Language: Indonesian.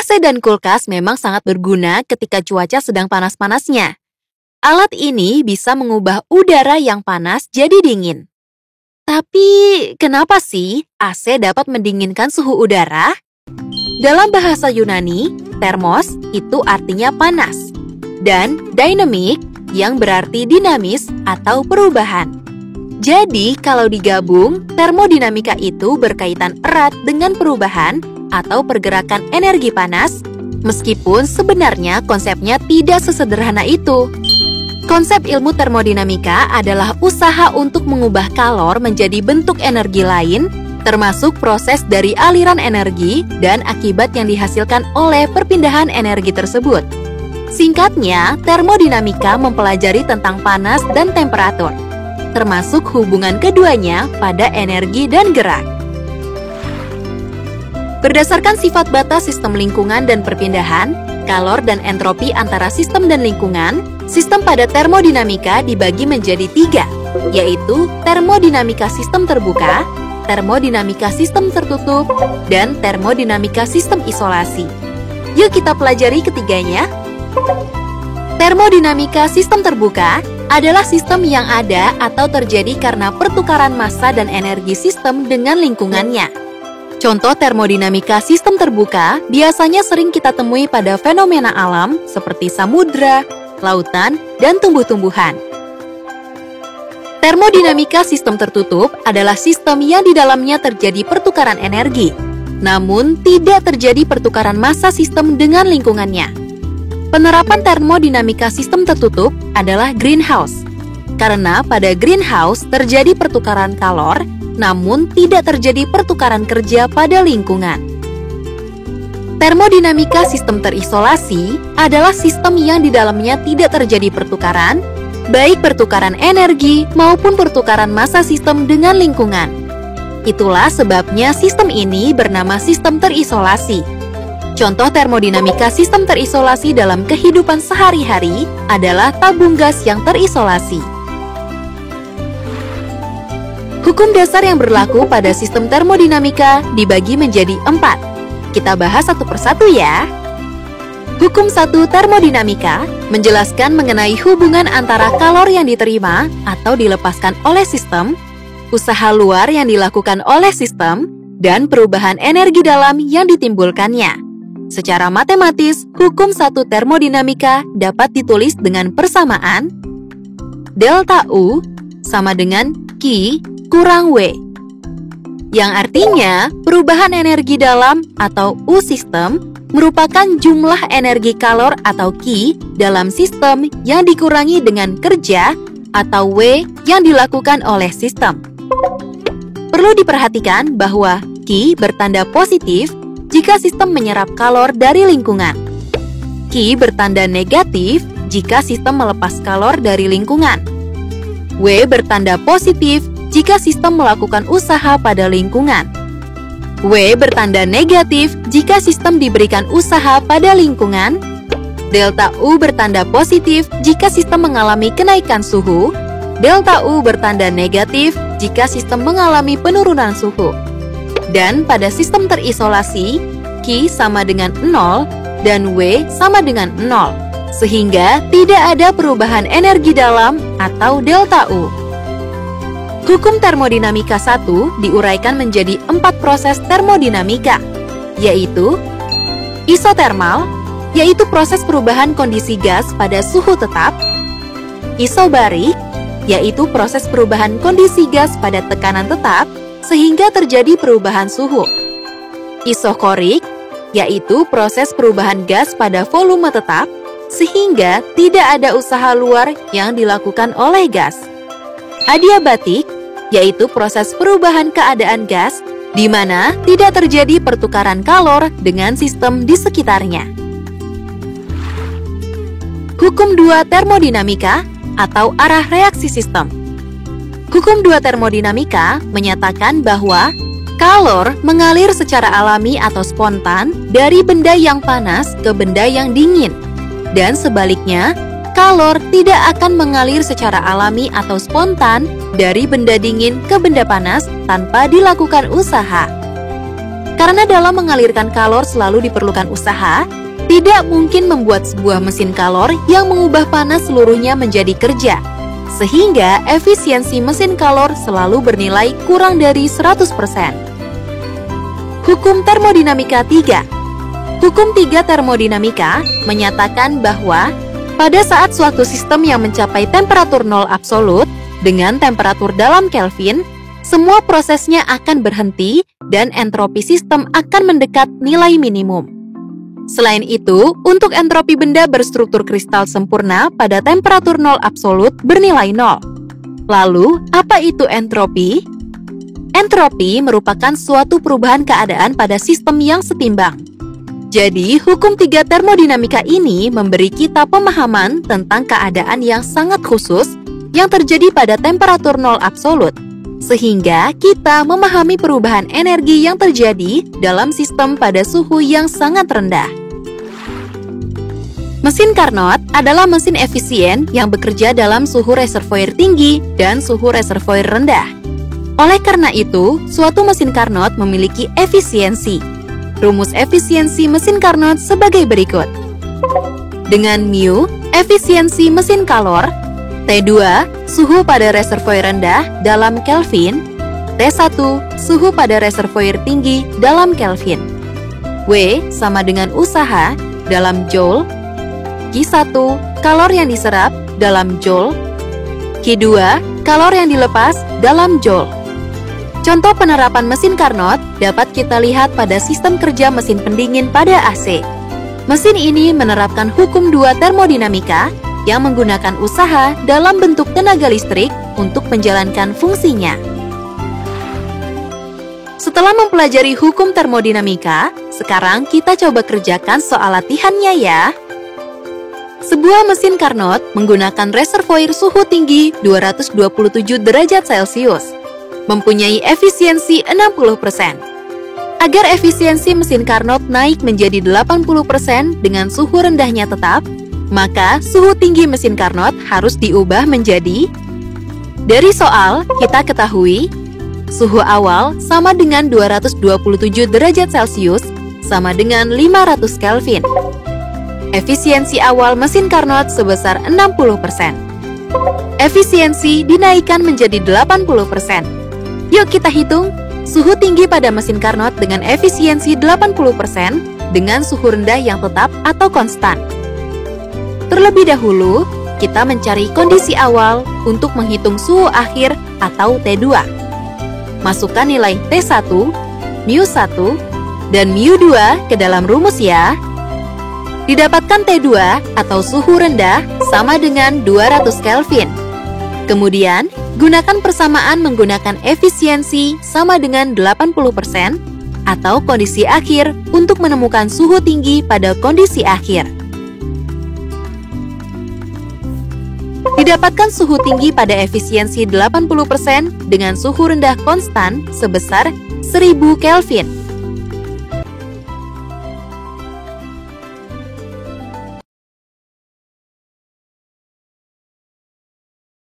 AC dan kulkas memang sangat berguna ketika cuaca sedang panas-panasnya. Alat ini bisa mengubah udara yang panas jadi dingin. Tapi, kenapa sih AC dapat mendinginkan suhu udara? Dalam bahasa Yunani, thermos itu artinya panas, dan dynamic yang berarti dinamis atau perubahan. Jadi, kalau digabung, termodinamika itu berkaitan erat dengan perubahan atau pergerakan energi panas, meskipun sebenarnya konsepnya tidak sesederhana itu. Konsep ilmu termodinamika adalah usaha untuk mengubah kalor menjadi bentuk energi lain, termasuk proses dari aliran energi dan akibat yang dihasilkan oleh perpindahan energi tersebut. Singkatnya, termodinamika mempelajari tentang panas dan temperatur, termasuk hubungan keduanya pada energi dan gerak. Berdasarkan sifat batas sistem lingkungan dan perpindahan, kalor dan entropi antara sistem dan lingkungan, sistem pada termodinamika dibagi menjadi 3, yaitu termodinamika sistem terbuka, termodinamika sistem tertutup, dan termodinamika sistem isolasi. Yuk kita pelajari ketiganya. Termodinamika sistem terbuka adalah sistem yang ada atau terjadi karena pertukaran massa dan energi sistem dengan lingkungannya. Contoh termodinamika sistem terbuka biasanya sering kita temui pada fenomena alam seperti samudra, lautan, dan tumbuh-tumbuhan. Termodinamika sistem tertutup adalah sistem yang di dalamnya terjadi pertukaran energi, namun tidak terjadi pertukaran massa sistem dengan lingkungannya. Penerapan termodinamika sistem tertutup adalah greenhouse, karena pada greenhouse terjadi pertukaran kalor, namun tidak terjadi pertukaran kerja pada lingkungan. Termodinamika sistem terisolasi adalah sistem yang di dalamnya tidak terjadi pertukaran, baik pertukaran energi maupun pertukaran massa sistem dengan lingkungan. Itulah sebabnya sistem ini bernama sistem terisolasi. Contoh termodinamika sistem terisolasi dalam kehidupan sehari-hari adalah tabung gas yang terisolasi. Hukum dasar yang berlaku pada sistem termodinamika dibagi menjadi 4. Kita bahas satu persatu ya. Hukum 1 termodinamika menjelaskan mengenai hubungan antara kalor yang diterima atau dilepaskan oleh sistem, usaha luar yang dilakukan oleh sistem, dan perubahan energi dalam yang ditimbulkannya. Secara matematis, hukum 1 termodinamika dapat ditulis dengan persamaan delta U sama dengan Q kurang W, yang artinya perubahan energi dalam atau U sistem merupakan jumlah energi kalor atau Q dalam sistem yang dikurangi dengan kerja atau W yang dilakukan oleh sistem. Perlu diperhatikan bahwa Q bertanda positif jika sistem menyerap kalor dari lingkungan. Q bertanda negatif jika sistem melepas kalor dari lingkungan. W bertanda positif jika sistem melakukan usaha pada lingkungan. W bertanda negatif jika sistem diberikan usaha pada lingkungan. Delta U bertanda positif jika sistem mengalami kenaikan suhu. Delta U bertanda negatif jika sistem mengalami penurunan suhu. Dan pada sistem terisolasi, Q sama dengan 0 dan W sama dengan 0, sehingga tidak ada perubahan energi dalam atau delta U. Hukum termodinamika 1 diuraikan menjadi 4 proses termodinamika, yaitu isotermal, yaitu proses perubahan kondisi gas pada suhu tetap, isobarik, yaitu proses perubahan kondisi gas pada tekanan tetap, sehingga terjadi perubahan suhu, isokorik, yaitu proses perubahan gas pada volume tetap, sehingga tidak ada usaha luar yang dilakukan oleh gas, adiabatik, yaitu proses perubahan keadaan gas di mana tidak terjadi pertukaran kalor dengan sistem di sekitarnya. Hukum 2 termodinamika atau arah reaksi sistem. Hukum 2 termodinamika menyatakan bahwa kalor mengalir secara alami atau spontan dari benda yang panas ke benda yang dingin, dan sebaliknya, kalor tidak akan mengalir secara alami atau spontan dari benda dingin ke benda panas tanpa dilakukan usaha. Karena dalam mengalirkan kalor selalu diperlukan usaha, tidak mungkin membuat sebuah mesin kalor yang mengubah panas seluruhnya menjadi kerja, sehingga efisiensi mesin kalor selalu bernilai kurang dari 100%. Hukum termodinamika 3. Hukum 3 termodinamika menyatakan bahwa pada saat suatu sistem yang mencapai temperatur nol absolut dengan temperatur dalam Kelvin, semua prosesnya akan berhenti dan entropi sistem akan mendekat nilai minimum. Selain itu, untuk entropi benda berstruktur kristal sempurna pada temperatur nol absolut bernilai nol. Lalu, apa itu entropi? Entropi merupakan suatu perubahan keadaan pada sistem yang setimbang. Jadi, hukum 3 termodinamika ini memberi kita pemahaman tentang keadaan yang sangat khusus yang terjadi pada temperatur nol absolut, sehingga kita memahami perubahan energi yang terjadi dalam sistem pada suhu yang sangat rendah. Mesin Carnot adalah mesin efisien yang bekerja dalam suhu reservoir tinggi dan suhu reservoir rendah. Oleh karena itu, suatu mesin Carnot memiliki efisiensi. Rumus efisiensi mesin Carnot sebagai berikut. Dengan mu, efisiensi mesin kalor, T2, suhu pada reservoir rendah dalam Kelvin, T1, suhu pada reservoir tinggi dalam Kelvin. W sama dengan usaha dalam Joule, Q1, kalor yang diserap dalam Joule, Q2, kalor yang dilepas dalam Joule. Contoh penerapan mesin Carnot dapat kita lihat pada sistem kerja mesin pendingin pada AC. Mesin ini menerapkan hukum 2 termodinamika yang menggunakan usaha dalam bentuk tenaga listrik untuk menjalankan fungsinya. Setelah mempelajari hukum termodinamika, sekarang kita coba kerjakan soal latihannya ya. Sebuah mesin Carnot menggunakan reservoir suhu tinggi 227 derajat Celcius. Mempunyai efisiensi 60%. Agar efisiensi mesin Carnot naik menjadi 80% dengan suhu rendahnya tetap, maka suhu tinggi mesin Carnot harus diubah menjadi. Dari soal, kita ketahui suhu awal sama dengan 227 derajat Celcius sama dengan 500 Kelvin. Efisiensi awal mesin Carnot sebesar 60%. Efisiensi dinaikkan menjadi 80%. Yuk kita hitung suhu tinggi pada mesin Carnot dengan efisiensi 80% dengan suhu rendah yang tetap atau konstan. Terlebih dahulu, kita mencari kondisi awal untuk menghitung suhu akhir atau T2. Masukkan nilai T1, mu1, dan mu2 ke dalam rumus ya. Didapatkan T2 atau suhu rendah sama dengan 200 Kelvin. Kemudian, gunakan persamaan menggunakan efisiensi sama dengan 80% atau kondisi akhir untuk menemukan suhu tinggi pada kondisi akhir. Didapatkan suhu tinggi pada efisiensi 80% dengan suhu rendah konstan sebesar 1000 Kelvin.